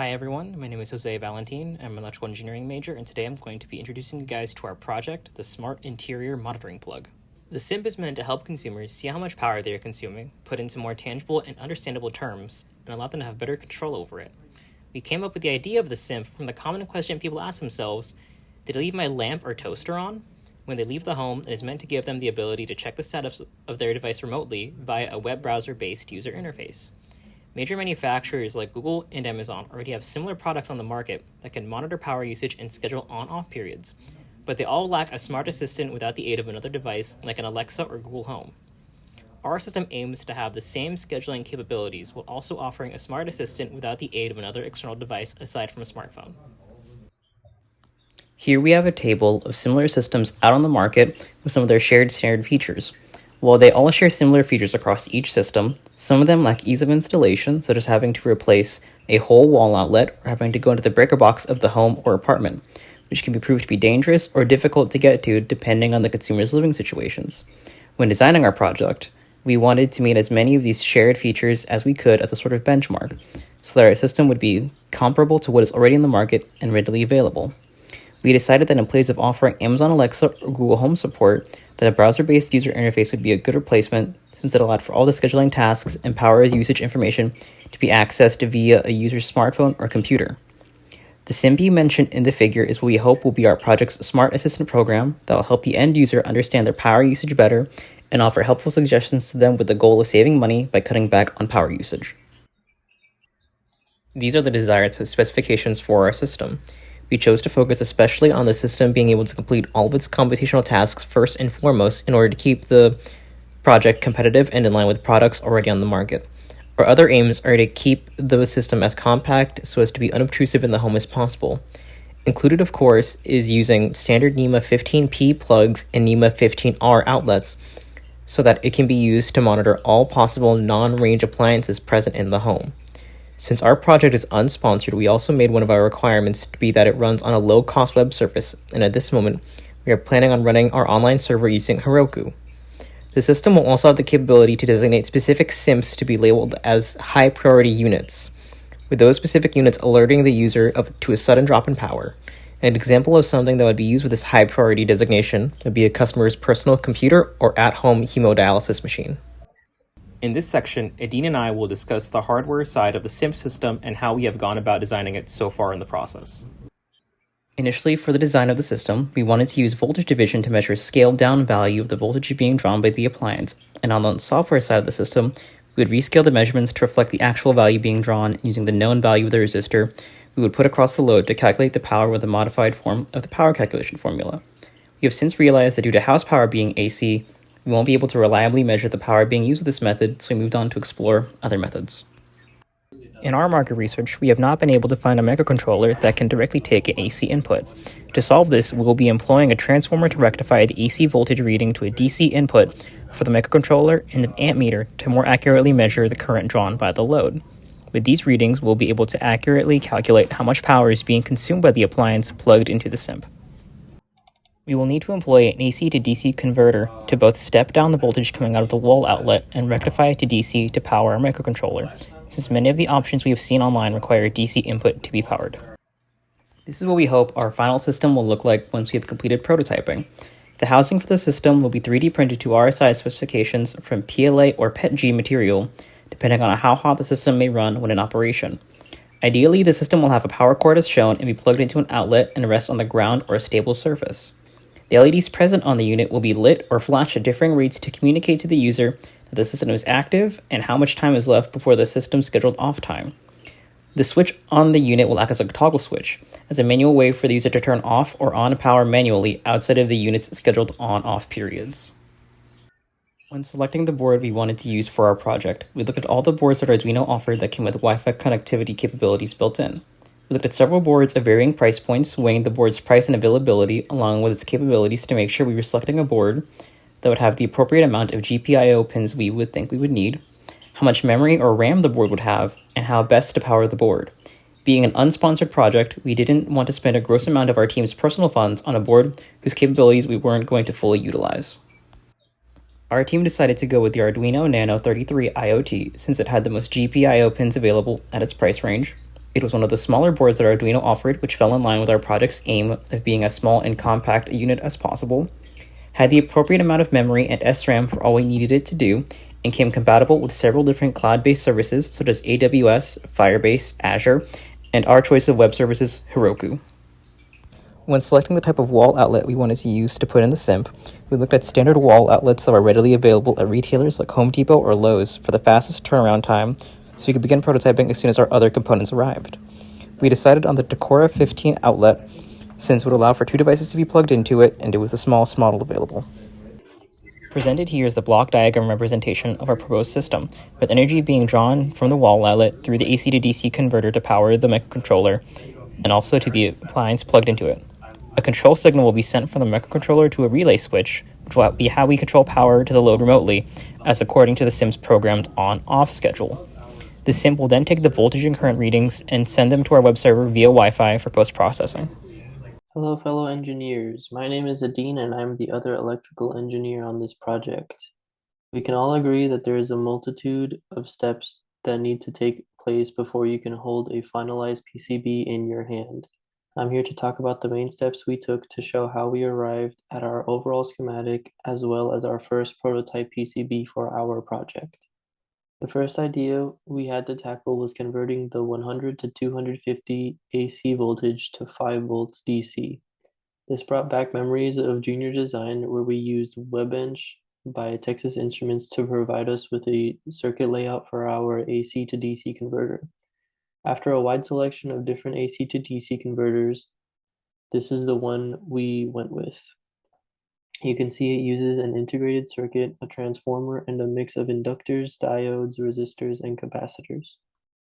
Hi everyone, my name is Jose Valentin. I'm an electrical engineering major, and today I'm going to be introducing you guys to our project, the Smart Interior Monitoring Plug. The SIMP is meant to help consumers see how much power they are consuming, put into more tangible and understandable terms, and allow them to have better control over it. We came up with the idea of the SIMP from the common question people ask themselves: did I leave my lamp or toaster on? When they leave the home, it is meant to give them the ability to check the status of their device remotely via a web browser-based user interface. Major manufacturers like Google and Amazon already have similar products on the market that can monitor power usage and schedule on-off periods, but they all lack a smart assistant without the aid of another device like an Alexa or Google Home. Our system aims to have the same scheduling capabilities while also offering a smart assistant without the aid of another external device aside from a smartphone. Here we have a table of similar systems out on the market with some of their shared standard features. While they all share similar features across each system, some of them lack ease of installation, such as having to replace a whole wall outlet or having to go into the breaker box of the home or apartment, which can be proved to be dangerous or difficult to get to depending on the consumer's living situations. When designing our project, we wanted to meet as many of these shared features as we could as a sort of benchmark, so that our system would be comparable to what is already in the market and readily available. We decided that in place of offering Amazon Alexa or Google Home support, that a browser-based user interface would be a good replacement since it allowed for all the scheduling tasks and power usage information to be accessed via a user's smartphone or computer. The SIMP mentioned in the figure is what we hope will be our project's smart assistant program that will help the end user understand their power usage better and offer helpful suggestions to them with the goal of saving money by cutting back on power usage. These are the desired specifications for our system. We chose to focus especially on the system being able to complete all of its computational tasks first and foremost in order to keep the project competitive and in line with products already on the market. Our other aims are to keep the system as compact so as to be unobtrusive in the home as possible. Included, of course, is using standard NEMA 15P plugs and NEMA 15R outlets so that it can be used to monitor all possible non-range appliances present in the home. Since our project is unsponsored, we also made one of our requirements to be that it runs on a low-cost web service, and at this moment, we are planning on running our online server using Heroku. The system will also have the capability to designate specific SIMPs to be labeled as high-priority units, with those specific units alerting the user to a sudden drop in power. An example of something that would be used with this high-priority designation would be a customer's personal computer or at-home hemodialysis machine. In this section, Adine and I will discuss the hardware side of the SIMP system and how we have gone about designing it so far in the process. Initially, for the design of the system, we wanted to use voltage division to measure scaled-down value of the voltage being drawn by the appliance, and on the software side of the system, we would rescale the measurements to reflect the actual value being drawn using the known value of the resistor we would put across the load to calculate the power with a modified form of the power calculation formula. We have since realized that due to house power being AC, we won't be able to reliably measure the power being used with this method, so we moved on to explore other methods. In our market research, we have not been able to find a microcontroller that can directly take an AC input. To solve this, we will be employing a transformer to rectify the AC voltage reading to a DC input for the microcontroller and an ammeter to more accurately measure the current drawn by the load. With these readings, we'll be able to accurately calculate how much power is being consumed by the appliance plugged into the SIMP. We will need to employ an AC to DC converter to both step down the voltage coming out of the wall outlet and rectify it to DC to power our microcontroller, since many of the options we have seen online require DC input to be powered. This is what we hope our final system will look like once we have completed prototyping. The housing for the system will be 3D printed to our size specifications from PLA or PETG material, depending on how hot the system may run when in operation. Ideally, the system will have a power cord as shown and be plugged into an outlet and rest on the ground or a stable surface. The LEDs present on the unit will be lit or flashed at differing rates to communicate to the user that the system is active and how much time is left before the system's scheduled off time. The switch on the unit will act as a toggle switch, as a manual way for the user to turn off or on power manually outside of the unit's scheduled on-off periods. When selecting the board we wanted to use for our project, we looked at all the boards that Arduino offered that came with Wi-Fi connectivity capabilities built in. We looked at several boards of varying price points, weighing the board's price and availability along with its capabilities to make sure we were selecting a board that would have the appropriate amount of GPIO pins we would think we would need, how much memory or RAM the board would have, and how best to power the board. Being an unsponsored project, we didn't want to spend a gross amount of our team's personal funds on a board whose capabilities we weren't going to fully utilize. Our team decided to go with the Arduino Nano 33 IoT since it had the most GPIO pins available at its price range, It was one of the smaller boards that Arduino offered, which fell in line with our project's aim of being as small and compact a unit as possible, had the appropriate amount of memory and SRAM for all we needed it to do, and came compatible with several different cloud-based services such as AWS, Firebase, Azure, and our choice of web services, Heroku. When selecting the type of wall outlet we wanted to use to put in the SIMP, we looked at standard wall outlets that were readily available at retailers like Home Depot or Lowe's for the fastest turnaround time, so we could begin prototyping as soon as our other components arrived. We decided on the Decora 15 outlet, since it would allow for 2 devices to be plugged into it, and it was the smallest model available. Presented here is the block diagram representation of our proposed system, with energy being drawn from the wall outlet through the AC to DC converter to power the microcontroller, and also to the appliance plugged into it. A control signal will be sent from the microcontroller to a relay switch, which will be how we control power to the load remotely, as according to the SIM's programmed on-off schedule. The SIM will then take the voltage and current readings and send them to our web server via Wi-Fi for post-processing. Hello, fellow engineers. My name is Adine, and I'm the other electrical engineer on this project. We can all agree that there is a multitude of steps that need to take place before you can hold a finalized PCB in your hand. I'm here to talk about the main steps we took to show how we arrived at our overall schematic as well as our first prototype PCB for our project. The first idea we had to tackle was converting the 100 to 250 AC voltage to 5 volts DC. This brought back memories of junior design where we used WebBench by Texas Instruments to provide us with a circuit layout for our AC to DC converter. After a wide selection of different AC to DC converters, this is the one we went with. You can see it uses an integrated circuit, a transformer, and a mix of inductors, diodes, resistors, and capacitors.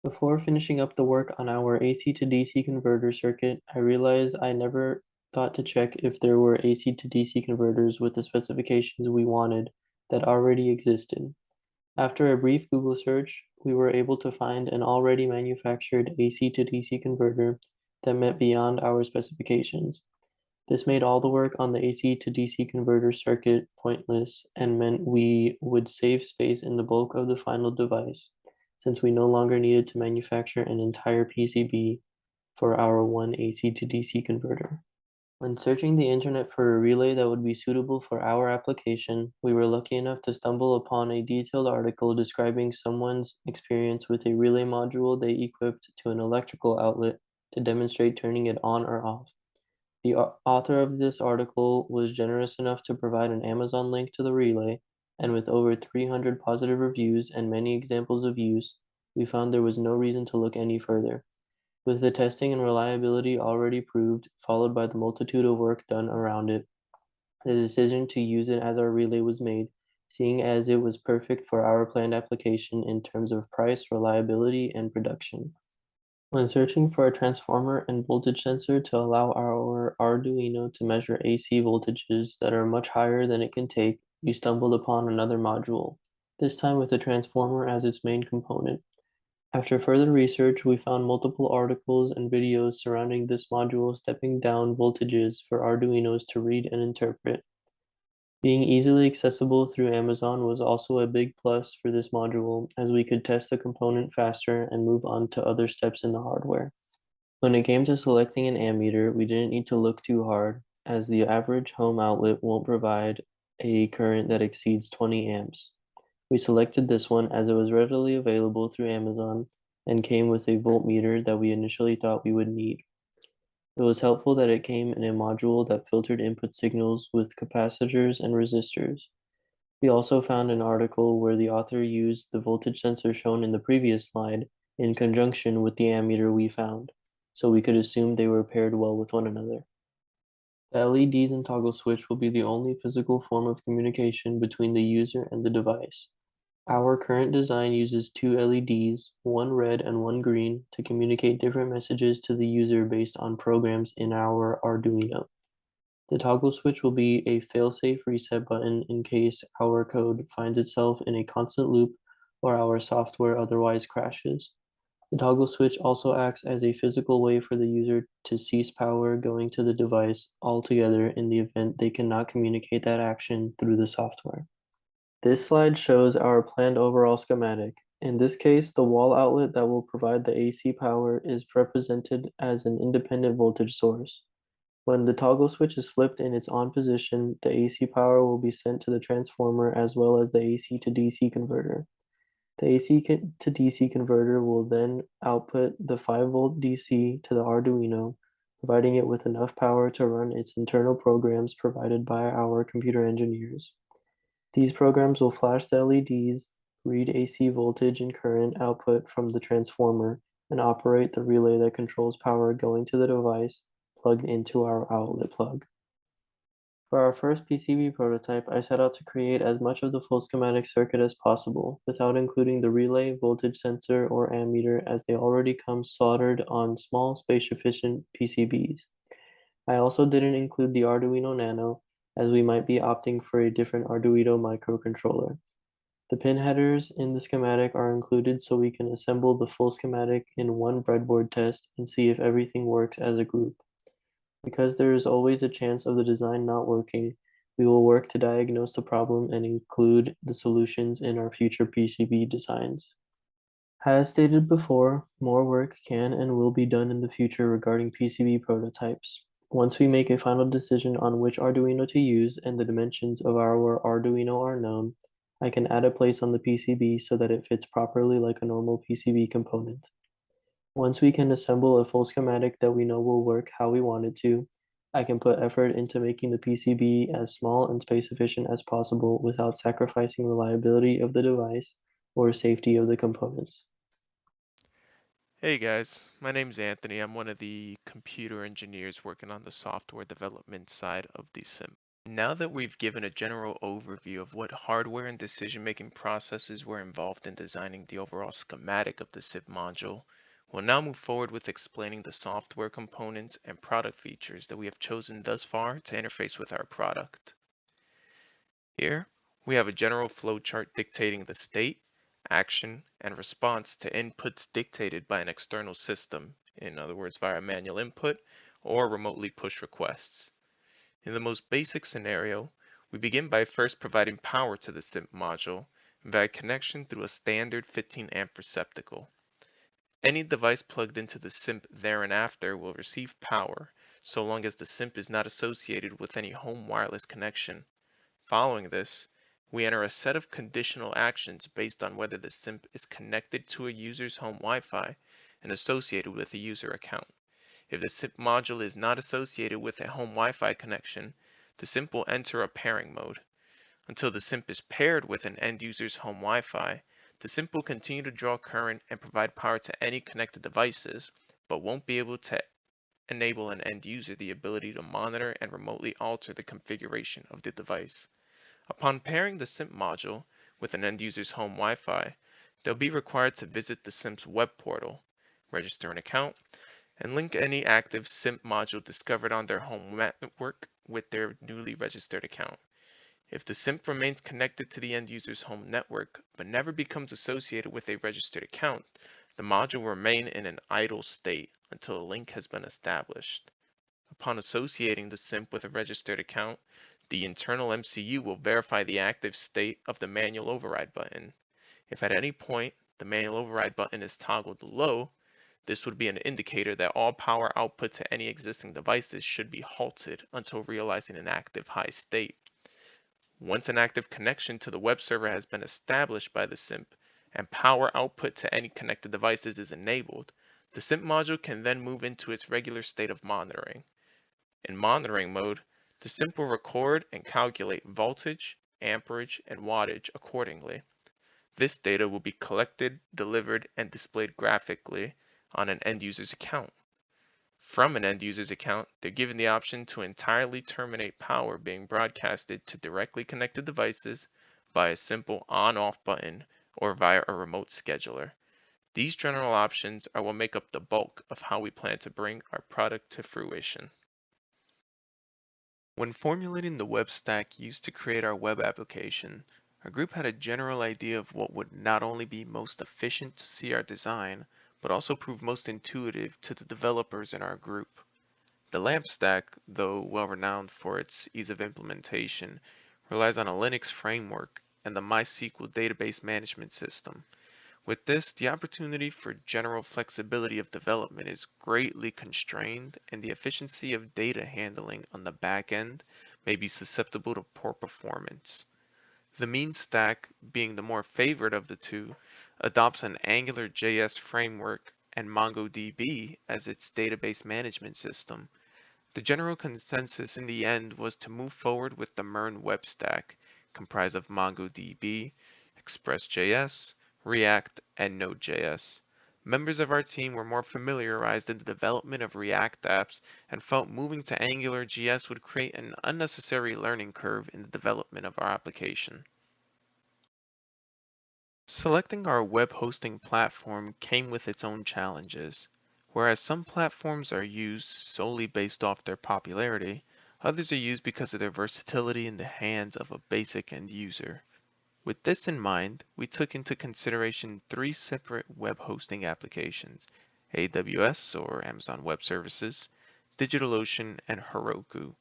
Before finishing up the work on our AC to DC converter circuit, I realized I never thought to check if there were AC to DC converters with the specifications we wanted that already existed. After a brief Google search, we were able to find an already manufactured AC to DC converter that met beyond our specifications. This made all the work on the AC to DC converter circuit pointless and meant we would save space in the bulk of the final device, since we no longer needed to manufacture an entire PCB for our one AC to DC converter. When searching the internet for a relay that would be suitable for our application, we were lucky enough to stumble upon a detailed article describing someone's experience with a relay module they equipped to an electrical outlet to demonstrate turning it on or off. The author of this article was generous enough to provide an Amazon link to the relay, and with over 300 positive reviews and many examples of use, we found there was no reason to look any further. With the testing and reliability already proved, followed by the multitude of work done around it, the decision to use it as our relay was made, seeing as it was perfect for our planned application in terms of price, reliability, and production. When searching for a transformer and voltage sensor to allow our Arduino to measure AC voltages that are much higher than it can take, we stumbled upon another module, this time with a transformer as its main component. After further research, we found multiple articles and videos surrounding this module stepping down voltages for Arduinos to read and interpret. Being easily accessible through Amazon was also a big plus for this module, as we could test the component faster and move on to other steps in the hardware. When it came to selecting an ammeter, we didn't need to look too hard, as the average home outlet won't provide a current that exceeds 20 amps. We selected this one as it was readily available through Amazon and came with a voltmeter that we initially thought we would need. It was helpful that it came in a module that filtered input signals with capacitors and resistors. We also found an article where the author used the voltage sensor shown in the previous slide in conjunction with the ammeter we found, so we could assume they were paired well with one another. The LEDs and toggle switch will be the only physical form of communication between the user and the device. Our current design uses 2 LEDs, one red and one green, to communicate different messages to the user based on programs in our Arduino. The toggle switch will be a fail-safe reset button in case our code finds itself in a constant loop or our software otherwise crashes. The toggle switch also acts as a physical way for the user to cease power going to the device altogether in the event they cannot communicate that action through the software. This slide shows our planned overall schematic. In this case, the wall outlet that will provide the AC power is represented as an independent voltage source. When the toggle switch is flipped in its on position, the AC power will be sent to the transformer as well as the AC to DC converter. The AC to DC converter will then output the 5-volt DC to the Arduino, providing it with enough power to run its internal programs provided by our computer engineers. These programs will flash the LEDs, read AC voltage and current output from the transformer, and operate the relay that controls power going to the device plugged into our outlet plug. For our first PCB prototype, I set out to create as much of the full schematic circuit as possible, without including the relay, voltage sensor, or ammeter, as they already come soldered on small, space-efficient PCBs. I also didn't include the Arduino Nano, as we might be opting for a different Arduino microcontroller. The pin headers in the schematic are included so we can assemble the full schematic in one breadboard test and see if everything works as a group. Because there is always a chance of the design not working, we will work to diagnose the problem and include the solutions in our future PCB designs. As stated before, more work can and will be done in the future regarding PCB prototypes. Once we make a final decision on which Arduino to use and the dimensions of our Arduino are known, I can add a place on the PCB so that it fits properly like a normal PCB component. Once we can assemble a full schematic that we know will work how we want it to, I can put effort into making the PCB as small and space efficient as possible without sacrificing reliability of the device or safety of the components. Hey guys, my name's Anthony. I'm one of the computer engineers working on the software development side of the sim. Now that we've given a general overview of what hardware and decision-making processes were involved in designing the overall schematic of the SIP module, we'll now move forward with explaining the software components and product features that we have chosen thus far to interface with our product. Here, we have a general flowchart dictating the state, action, and response to inputs dictated by an external system, in other words, via manual input or remotely push requests. In the most basic scenario, we begin by first providing power to the SIMP module via connection through a standard 15 amp receptacle. Any device plugged into the SIMP thereafter will receive power, so long as the SIMP is not associated with any home wireless connection. Following this, we enter a set of conditional actions based on whether the SIMP is connected to a user's home Wi-Fi and associated with a user account. If the SIMP module is not associated with a home Wi-Fi connection, the SIMP will enter a pairing mode. Until the SIMP is paired with an end user's home Wi-Fi, the SIMP will continue to draw current and provide power to any connected devices, but won't be able to enable an end user the ability to monitor and remotely alter the configuration of the device. Upon pairing the SIMP module with an end user's home Wi-Fi, they'll be required to visit the SIMP's web portal, register an account, and link any active SIMP module discovered on their home network with their newly registered account. If the SIMP remains connected to the end user's home network but never becomes associated with a registered account, the module will remain in an idle state until a link has been established. Upon associating the SIMP with a registered account, the internal MCU will verify the active state of the manual override button. If at any point the manual override button is toggled low, this would be an indicator that all power output to any existing devices should be halted until realizing an active high state. Once an active connection to the web server has been established by the SIMP and power output to any connected devices is enabled, the SIMP module can then move into its regular state of monitoring. In monitoring mode, the SIMP will record and calculate voltage, amperage, and wattage accordingly. This data will be collected, delivered, and displayed graphically on an end user's account. From an end user's account, they're given the option to entirely terminate power being broadcasted to directly connected devices by a simple on-off button or via a remote scheduler. These general options are what make up the bulk of how we plan to bring our product to fruition. When formulating the web stack used to create our web application, our group had a general idea of what would not only be most efficient to see our design, but also prove most intuitive to the developers in our group. The LAMP stack, though well renowned for its ease of implementation, relies on a Linux framework and the MySQL database management system. With this, the opportunity for general flexibility of development is greatly constrained, and the efficiency of data handling on the back end may be susceptible to poor performance. The mean stack, being the more favored of the two, adopts an Angular JS framework and MongoDB as its database management system. The general consensus in the end was to move forward with the MERN web stack, comprised of MongoDB, Express.js, React, and Node.js. Members of our team were more familiarized in the development of React apps and felt moving to AngularJS would create an unnecessary learning curve in the development of our application. Selecting our web hosting platform came with its own challenges. Whereas some platforms are used solely based off their popularity, others are used because of their versatility in the hands of a basic end user. With this in mind, we took into consideration three separate web hosting applications: AWS or Amazon Web Services, DigitalOcean, and Heroku.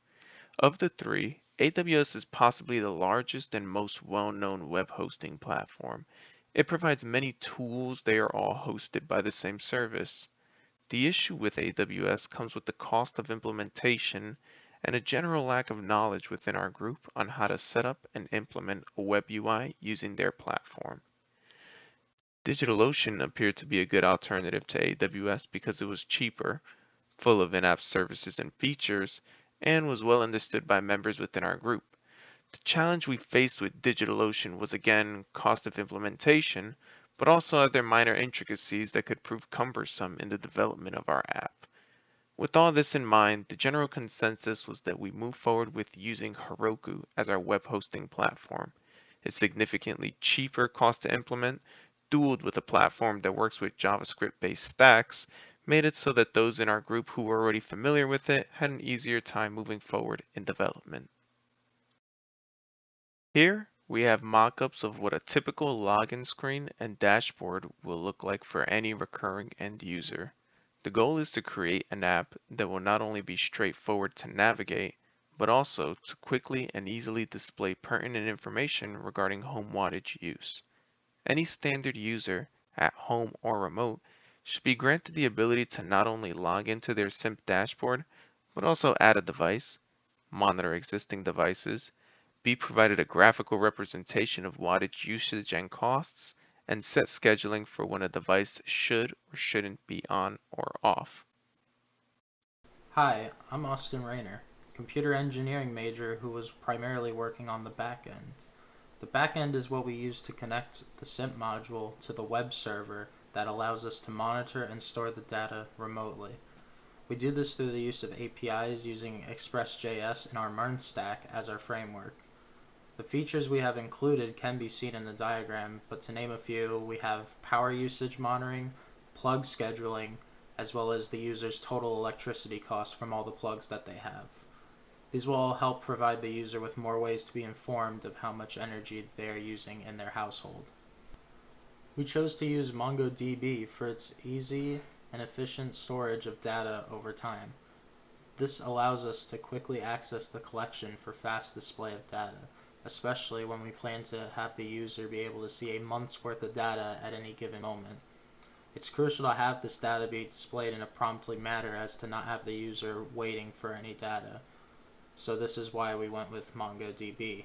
Of the three, AWS is possibly the largest and most well-known web hosting platform. It provides many tools. They are all hosted by the same service. The issue with AWS comes with the cost of implementation and a general lack of knowledge within our group on how to set up and implement a web UI using their platform. DigitalOcean appeared to be a good alternative to AWS because it was cheaper, full of in-app services and features, and was well understood by members within our group. The challenge we faced with DigitalOcean was again cost of implementation, but also other minor intricacies that could prove cumbersome in the development of our app. With all this in mind, the general consensus was that we move forward with using Heroku as our web hosting platform. Its significantly cheaper cost to implement, dueled with a platform that works with JavaScript-based stacks, made it so that those in our group who were already familiar with it had an easier time moving forward in development. Here, we have mockups of what a typical login screen and dashboard will look like for any recurring end user. The goal is to create an app that will not only be straightforward to navigate, but also to quickly and easily display pertinent information regarding home wattage use. Any standard user, at home or remote, should be granted the ability to not only log into their SIMP dashboard, but also add a device, monitor existing devices, be provided a graphical representation of wattage usage and costs, and set scheduling for when a device should or shouldn't be on or off. Hi, I'm Austin Rayner, computer engineering major who was primarily working on the back end. The back end is what we use to connect the SIMP module to the web server that allows us to monitor and store the data remotely. We do this through the use of APIs using Express.js in our MERN stack as our framework. The features we have included can be seen in the diagram, but to name a few, we have power usage monitoring, plug scheduling, as well as the user's total electricity costs from all the plugs that they have. These will all help provide the user with more ways to be informed of how much energy they are using in their household. We chose to use MongoDB for its easy and efficient storage of data over time. This allows us to quickly access the collection for fast display of data, especially when we plan to have the user be able to see a month's worth of data at any given moment. It's crucial to have this data be displayed in a promptly manner as to not have the user waiting for any data. So this is why we went with MongoDB.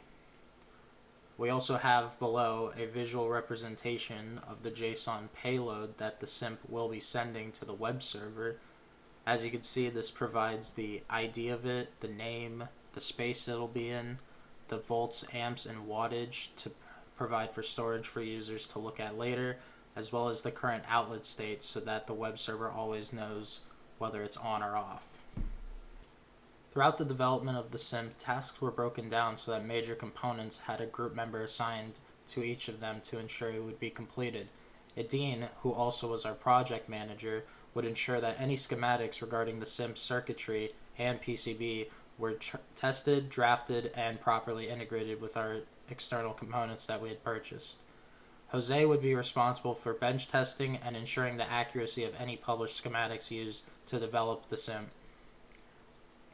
We also have below a visual representation of the JSON payload that the SIMP will be sending to the web server. As you can see, this provides the ID of it, the name, the space it'll be in, the volts, amps, and wattage to provide for storage for users to look at later, as well as the current outlet state so that the web server always knows whether it's on or off. Throughout the development of the SIMP, tasks were broken down so that major components had a group member assigned to each of them to ensure it would be completed. A dean, who also was our project manager, would ensure that any schematics regarding the SIMP circuitry and PCB were tested, drafted, and properly integrated with our external components that we had purchased. Jose would be responsible for bench testing and ensuring the accuracy of any published schematics used to develop the SIMP.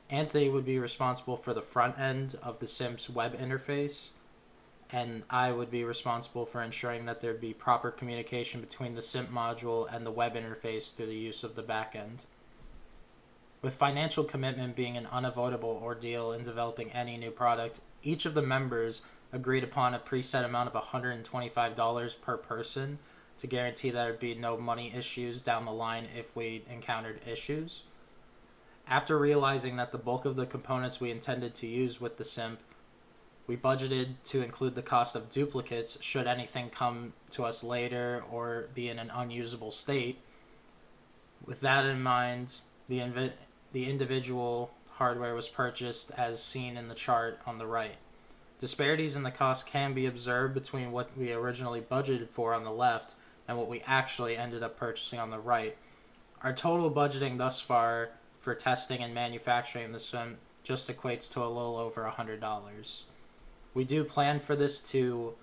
Anthony would be responsible for the front end of the SIMP's web interface, and I would be responsible for ensuring that there'd be proper communication between the SIMP module and the web interface through the use of the backend. With financial commitment being an unavoidable ordeal in developing any new product, each of the members agreed upon a preset amount of $125 per person to guarantee that there'd be no money issues down the line if we encountered issues. After realizing that the bulk of the components we intended to use with the SIMP, we budgeted to include the cost of duplicates should anything come to us later or be in an unusable state. With that in mind, the individual hardware was purchased as seen in the chart on the right. Disparities in the cost can be observed between what we originally budgeted for on the left and what we actually ended up purchasing on the right. Our total budgeting thus far for testing and manufacturing the SIMP just equates to a little over $100. We do plan for this to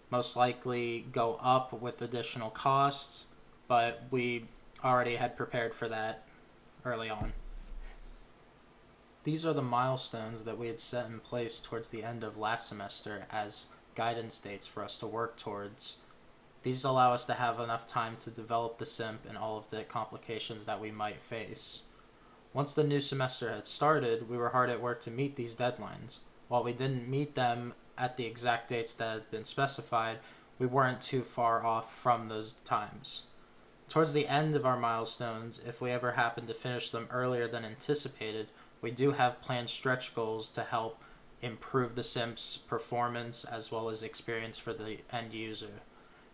most likely go up with additional costs, but we already had prepared for that early on. These are the milestones that we had set in place towards the end of last semester as guidance dates for us to work towards. These allow us to have enough time to develop the SIMP and all of the complications that we might face. Once the new semester had started, we were hard at work to meet these deadlines. While we didn't meet them at the exact dates that had been specified, we weren't too far off from those times. Towards the end of our milestones, if we ever happen to finish them earlier than anticipated, we do have planned stretch goals to help improve the SIMP's performance as well as experience for the end user.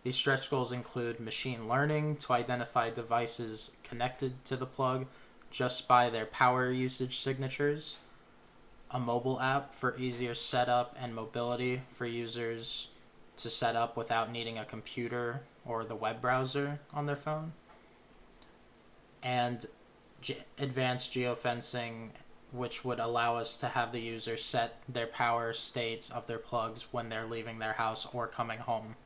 These stretch goals include machine learning to identify devices connected to the plug just by their power usage signatures, a mobile app for easier setup and mobility for users to set up without needing a computer or the web browser on their phone, and advanced geofencing, which would allow us to have the user set their power states of their plugs when they're leaving their house or coming home